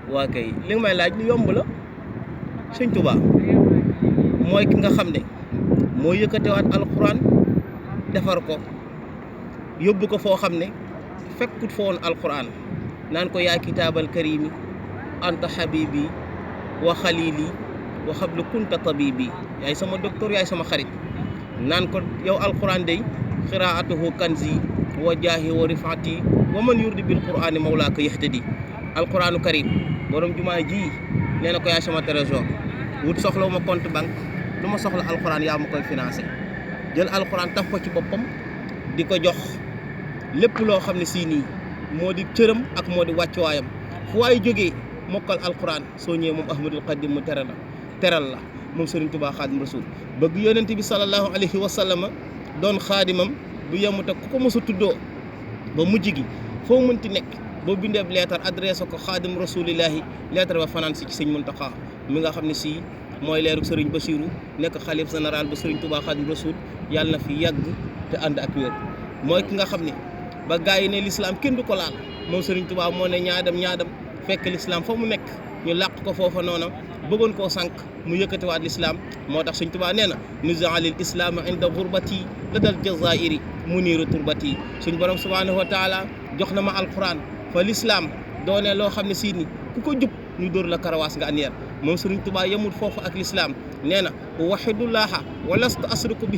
waa kay li nga may laaj lu yomb la sëñ Tuubaa mooy ki nga xam ne moo yëkkatewaat alquran defar ko yóbbu ko foo xam ne fekkut fa woon alquran naan ko yaa kitaabal karimi anta habibi wa xalili wa xablu kunta tabibi yaay sama docteur yaay sama xarit naan ko yow alquran day xiraatuhu kanzi wa jaahi wa rifaati wa man yurdi bil qur'ani mawlaaka yahtadi alquranu karim borom jumaa ji nee na ko yaay sama trésor wut soxla ma compte banque lu ma soxla alquran yaa ma koy financé jël alquran taf ko ci boppam di ko jox lépp loo xam ne sii nii moo di cëram ak moo di wàccuwaayam fu waay jógee mokkal alquran soo ñëwee moom ahmadul xadim mu teral la moom Sëriñ Tuubaa xaadim rasul bëgg yonent bi sallallahu alayhi wa sallama doon xaadimam bu yemut ak ku ko mos a tuddoo ba mujj gi foo mënti nekk boo bindeeb leetar adressé ko xaadim rasulillahi leetar ba fanaan si ci sëñ Muntaxa mi nga xam ne sii mooy leeruk Sëriñ Basiru nekk xalif général ba Sëriñ Tuubaa xaadim rasul yàlla na fi yàgg te ànd ak wér mooy ki nga xam ne ba gaa yi ne lislaam kenn du ko laal moom Sëriñ Tuubaa moo ne ñaadam fekk lislaam fa mu nekk ñu làq ko foofa noona bëggoon koo sànq mu yëkkatiwaat lislaam moo tax Sëriñ Tuubaa nee na nuzaalil islaam inda gurbati la dal jazairi muniiru turbati suñ borom subhanahu wa taala jox na ma alquran fa lislaam doone loo xam ne sii ni ku ko jub ñu dóor la karawaas nga anyeer moom Sëriñ Tuubaa yemul foofu ak lislaam nee na waxidullaha wa lastu asriku bi